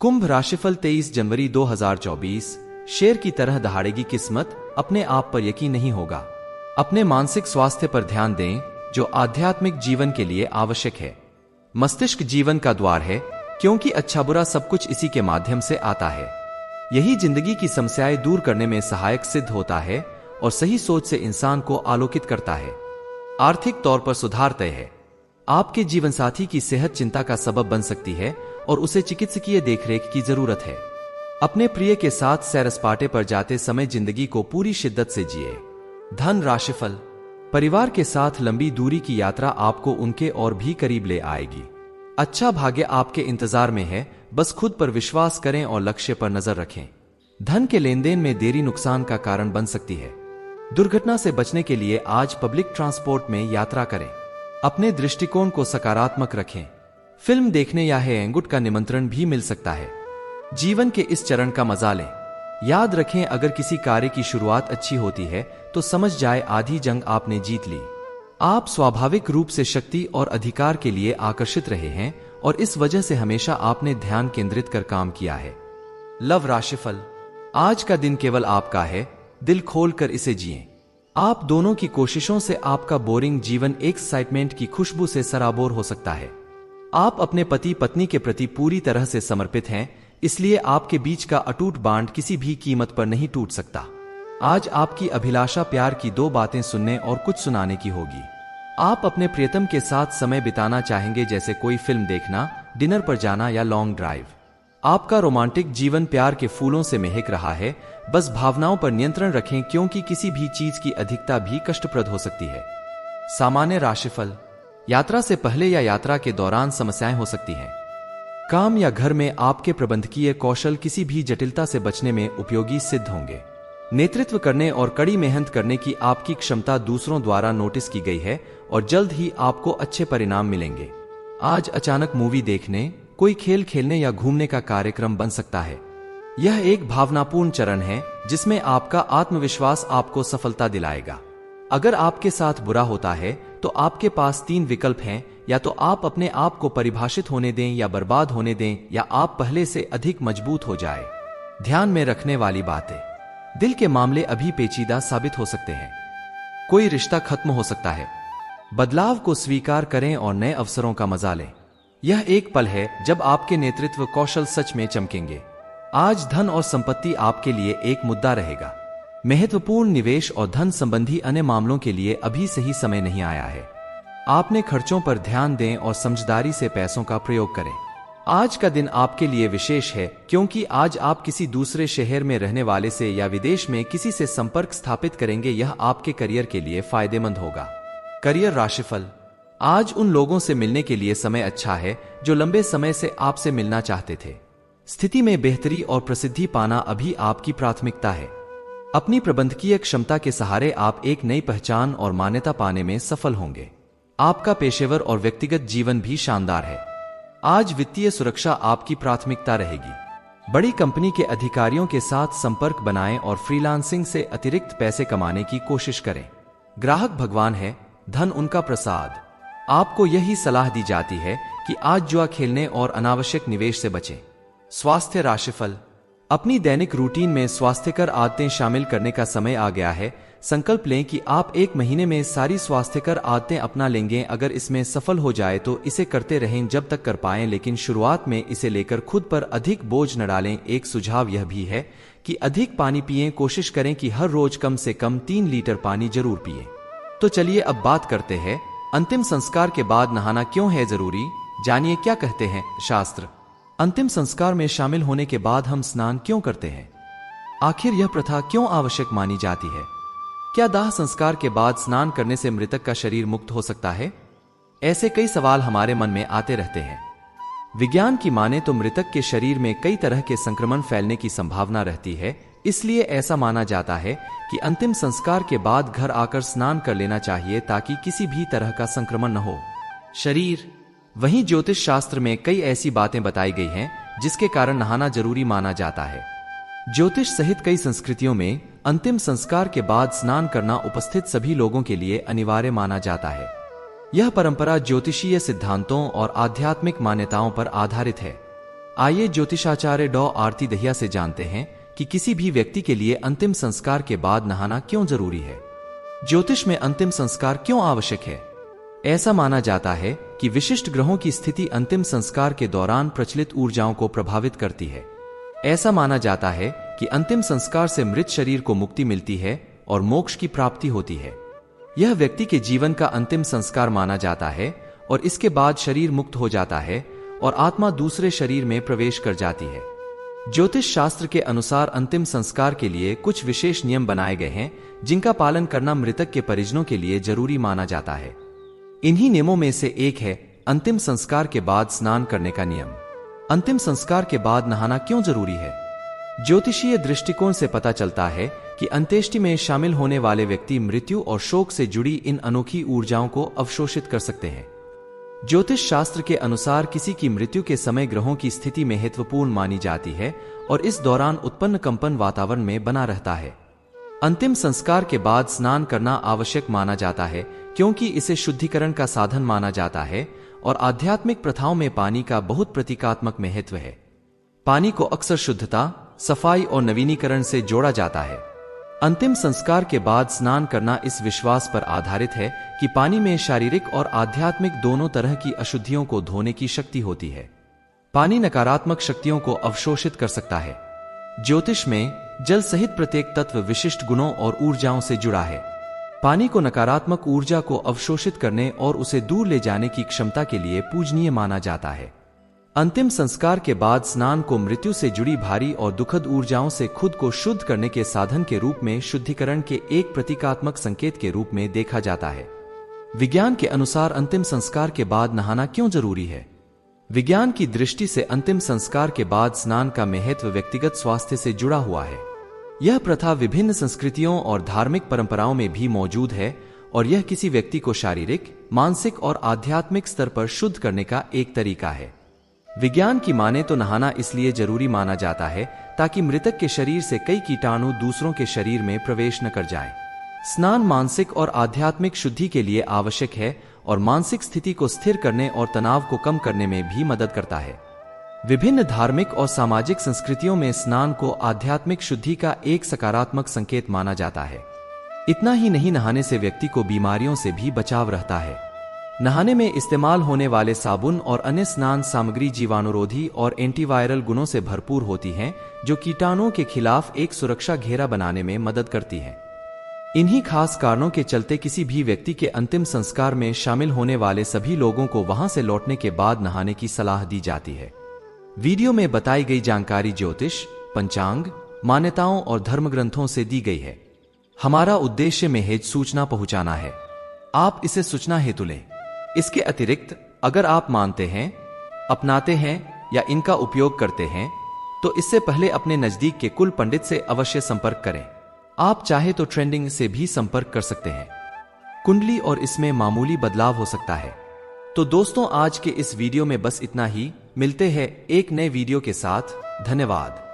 कुंभ राशिफल 23 जनवरी 2024। शेर की तरह दहाड़ेगी किस्मत, अपने आप पर यकीन नहीं होगा। अपने मानसिक स्वास्थ्य पर ध्यान दें, जो आध्यात्मिक जीवन के लिए आवश्यक है। मस्तिष्क जीवन का द्वार है, क्योंकि अच्छा बुरा सब कुछ इसी के माध्यम से आता है। यही जिंदगी की समस्याएं दूर करने में सहायक सिद्ध होता है और सही सोच से इंसान को आलोकित करता है। आर्थिक तौर पर सुधार तय है। आपके जीवन साथी की सेहत चिंता का सबब बन सकती है और उसे चिकित्सकीय देखरेख की जरूरत है। अपने प्रिय के साथ सैर सपाटे पर जाते समय जिंदगी को पूरी शिद्दत से जिए। धन राशिफल, परिवार के साथ लंबी दूरी की यात्रा आपको उनके और भी करीब ले आएगी। अच्छा भाग्य आपके इंतजार में है, बस खुद पर विश्वास करें और लक्ष्य पर नजर रखें। धन के लेन देन में देरी नुकसान का कारण बन सकती है। दुर्घटना से बचने के लिए आज पब्लिक ट्रांसपोर्ट में यात्रा करें। अपने दृष्टिकोण को सकारात्मक रखें। फिल्म देखने या हैंगआउट का निमंत्रण भी मिल सकता है। जीवन के इस चरण का मजा लें। याद रखें, अगर किसी कार्य की शुरुआत अच्छी होती है तो समझ जाए आधी जंग आपने जीत ली। आप स्वाभाविक रूप से शक्ति और अधिकार के लिए आकर्षित रहे हैं और इस वजह से हमेशा आपने ध्यान केंद्रित कर काम किया है। लव राशिफल, आज का दिन केवल आपका है, दिल खोल कर इसे जिएं। आप दोनों की कोशिशों से आपका बोरिंग जीवन एक्साइटमेंट की खुशबू से सराबोर हो सकता है। आप अपने पति पत्नी के प्रति पूरी तरह से समर्पित हैं, इसलिए आपके बीच का अटूट बांड किसी भी कीमत पर नहीं टूट सकता। आज आपकी अभिलाषा प्यार की दो बातें सुनने और कुछ सुनाने की होगी। आप अपने प्रियतम के साथ समय बिताना चाहेंगे, जैसे कोई फिल्म देखना, डिनर पर जाना या लॉन्ग ड्राइव। आपका रोमांटिक जीवन प्यार के फूलों से महक रहा है, बस भावनाओं पर नियंत्रण रखें, क्योंकि किसी भी चीज की अधिकता भी कष्टप्रद हो सकती है। सामान्य राशिफल, यात्रा से पहले या यात्रा के दौरान समस्याएं हो सकती हैं। काम या घर में आपके प्रबंधकीय कौशल किसी भी जटिलता से बचने में उपयोगी सिद्ध होंगे। नेतृत्व करने और कड़ी मेहनत करने की आपकी क्षमता दूसरों द्वारा नोटिस की गई है और जल्द ही आपको अच्छे परिणाम मिलेंगे। आज अचानक मूवी देखने, कोई खेल खेलने या घूमने का कार्यक्रम बन सकता है। यह एक भावनापूर्ण चरण है जिसमें आपका आत्मविश्वास आपको सफलता दिलाएगा। अगर आपके साथ बुरा होता है तो आपके पास 3 विकल्प हैं, या तो आप अपने आप को परिभाषित होने दें या बर्बाद होने दें, या आप पहले से अधिक मजबूत हो जाए। ध्यान में रखने वाली बातें, दिल के मामले अभी पेचीदा साबित हो सकते हैं। कोई रिश्ता खत्म हो सकता है। बदलाव को स्वीकार करें और नए अवसरों का मजा लें। यह एक पल है जब आपके नेतृत्व कौशल सच में चमकेंगे। आज धन और संपत्ति आपके लिए एक मुद्दा रहेगा। महत्वपूर्ण निवेश और धन संबंधी अन्य मामलों के लिए अभी सही समय नहीं आया है। आपने खर्चों पर ध्यान दें और समझदारी से पैसों का प्रयोग करें। आज का दिन आपके लिए विशेष है, क्योंकि आज आप किसी दूसरे शहर में रहने वाले से या विदेश में किसी से संपर्क स्थापित करेंगे। यह आपके करियर के लिए फायदेमंद होगा। करियर राशिफल, आज उन लोगों से मिलने के लिए समय अच्छा है जो लंबे समय से आपसे मिलना चाहते थे। स्थिति में बेहतरी और प्रसिद्धि पाना अभी आपकी प्राथमिकता है। अपनी प्रबंधकीय क्षमता के सहारे आप एक नई पहचान और मान्यता पाने में सफल होंगे। आपका पेशेवर और व्यक्तिगत जीवन भी शानदार है। आज वित्तीय सुरक्षा आपकी प्राथमिकता रहेगी। बड़ी कंपनी के अधिकारियों के साथ संपर्क बनाएं और फ्रीलांसिंग से अतिरिक्त पैसे कमाने की कोशिश करें। ग्राहक भगवान है, धन उनका प्रसाद। आपको यही सलाह दी जाती है कि आज जुआ खेलने और अनावश्यक निवेश से बचें। स्वास्थ्य राशिफल, अपनी दैनिक रूटीन में स्वास्थ्यकर आदतें शामिल करने का समय आ गया है। संकल्प लें कि आप 1 महीने में सारी स्वास्थ्यकर आदतें अपना लेंगे। अगर इसमें सफल हो जाए तो इसे करते रहें जब तक कर पाएं, लेकिन शुरुआत में इसे लेकर खुद पर अधिक बोझ न डालें। एक सुझाव यह भी है कि अधिक पानी पिएं। कोशिश करें कि हर रोज कम से कम 3 लीटर पानी जरूर पिएं। तो चलिए अब बात करते हैं, अंतिम संस्कार के बाद नहाना क्यों है जरूरी। जानिए क्या कहते हैं शास्त्र। अंतिम संस्कार में शामिल होने के बाद हम स्नान क्यों करते हैं? आखिर यह प्रथा क्यों आवश्यक मानी जाती है? क्या दाह संस्कार के बाद स्नान करने से मृतक का शरीर मुक्त हो सकता है? ऐसे कई सवाल हमारे मन में आते रहते हैं। विज्ञान की माने तो मृतक के शरीर में कई तरह के संक्रमण फैलने की संभावना रहती है, इसलिए ऐसा माना जाता है कि अंतिम संस्कार के बाद घर आकर स्नान कर लेना चाहिए, ताकि किसी भी तरह का संक्रमण न हो। शरीर, वहीं ज्योतिष शास्त्र में कई ऐसी बातें बताई गई हैं जिसके कारण नहाना जरूरी माना जाता है। ज्योतिष सहित कई संस्कृतियों में अंतिम संस्कार के बाद स्नान करना उपस्थित सभी लोगों के लिए अनिवार्य माना जाता है। यह परंपरा ज्योतिषीय सिद्धांतों और आध्यात्मिक मान्यताओं पर आधारित है। आइए ज्योतिषाचार्य डॉ आरती दहिया से जानते हैं कि किसी भी व्यक्ति के लिए अंतिम संस्कार के बाद नहाना क्यों जरूरी है। ज्योतिष में अंतिम संस्कार क्यों आवश्यक है। ऐसा माना जाता है कि विशिष्ट ग्रहों की स्थिति अंतिम संस्कार के दौरान प्रचलित ऊर्जाओं को प्रभावित करती है। ऐसा माना जाता है कि अंतिम संस्कार से मृत शरीर को मुक्ति मिलती है और मोक्ष की प्राप्ति होती है। यह व्यक्ति के जीवन का अंतिम संस्कार माना जाता है और इसके बाद शरीर मुक्त हो जाता है और आत्मा दूसरे शरीर में प्रवेश कर जाती है। ज्योतिष शास्त्र के अनुसार अंतिम संस्कार के लिए कुछ विशेष नियम बनाए गए हैं जिनका पालन करना मृतक के परिजनों के लिए जरूरी माना जाता है। इन्हीं नियमों में से एक है अंतिम संस्कार के बाद स्नान करने का नियम। अंतिम संस्कार के बाद नहाना क्यों जरूरी है। ज्योतिषीय दृष्टिकोण से पता चलता है कि अंत्येष्टि में शामिल होने वाले व्यक्ति मृत्यु और शोक से जुड़ी इन अनोखी ऊर्जाओं को अवशोषित कर सकते हैं। ज्योतिष शास्त्र के अनुसार किसी की मृत्यु के समय ग्रहों की स्थिति महत्वपूर्ण मानी जाती है और इस दौरान उत्पन्न कंपन वातावरण में बना रहता है। अंतिम संस्कार के बाद स्नान करना आवश्यक माना जाता है क्योंकि इसे शुद्धिकरण का साधन माना जाता है और आध्यात्मिक प्रथाओं में पानी का बहुत प्रतीकात्मक महत्व है। पानी को अक्सर शुद्धता, सफाई और नवीनीकरण से जोड़ा जाता है। अंतिम संस्कार के बाद स्नान करना इस विश्वास पर आधारित है कि पानी में शारीरिक और आध्यात्मिक दोनों तरह की अशुद्धियों को धोने की शक्ति होती है। पानी नकारात्मक शक्तियों को अवशोषित कर सकता है। ज्योतिष में जल सहित प्रत्येक तत्व विशिष्ट गुणों और ऊर्जाओं से जुड़ा है। पानी को नकारात्मक ऊर्जा को अवशोषित करने और उसे दूर ले जाने की क्षमता के लिए पूजनीय माना जाता है। अंतिम संस्कार के बाद स्नान को मृत्यु से जुड़ी भारी और दुखद ऊर्जाओं से खुद को शुद्ध करने के साधन के रूप में शुद्धिकरण के एक प्रतीकात्मक संकेत के रूप में देखा जाता है। विज्ञान के अनुसार अंतिम संस्कार के बाद नहाना क्यों जरूरी है। विज्ञान की दृष्टि से अंतिम संस्कार के बाद स्नान का महत्व व्यक्तिगत स्वास्थ्य से जुड़ा हुआ है। यह प्रथा विभिन्न संस्कृतियों और धार्मिक परंपराओं में भी मौजूद है और यह किसी व्यक्ति को शारीरिक, मानसिक और आध्यात्मिक स्तर पर शुद्ध करने का एक तरीका है। विज्ञान की माने तो नहाना इसलिए जरूरी माना जाता है ताकि मृतक के शरीर से कई कीटाणु दूसरों के शरीर में प्रवेश न कर जाएं। स्नान मानसिक और आध्यात्मिक शुद्धि के लिए आवश्यक है और मानसिक स्थिति को स्थिर करने और तनाव को कम करने में भी मदद करता है। विभिन्न धार्मिक और सामाजिक संस्कृतियों में स्नान को आध्यात्मिक शुद्धि का एक सकारात्मक संकेत माना जाता है। इतना ही नहीं, नहाने से व्यक्ति को बीमारियों से भी बचाव रहता है। नहाने में इस्तेमाल होने वाले साबुन और अन्य स्नान सामग्री जीवाणुरोधी और एंटीवायरल गुणों से भरपूर होती हैं, जो कीटाणुओं के खिलाफ एक सुरक्षा घेरा बनाने में मदद करती है। इन्हीं खास कारणों के चलते किसी भी व्यक्ति के अंतिम संस्कार में शामिल होने वाले सभी लोगों को वहां से लौटने के बाद नहाने की सलाह दी जाती है। वीडियो में बताई गई जानकारी ज्योतिष, पंचांग, मान्यताओं और धर्म ग्रंथों से दी गई है। हमारा उद्देश्य महज सूचना पहुंचाना है। आप इसे सूचना हेतु लें। इसके अतिरिक्त अगर आप मानते हैं, अपनाते हैं या इनका उपयोग करते हैं तो इससे पहले अपने नजदीक के कुल पंडित से अवश्य संपर्क करें। आप चाहे तो ट्रेंडिंग से भी संपर्क कर सकते हैं। कुंडली और इसमें मामूली बदलाव हो सकता है। तो दोस्तों, आज के इस वीडियो में बस इतना ही। मिलते हैं एक नए वीडियो के साथ। धन्यवाद।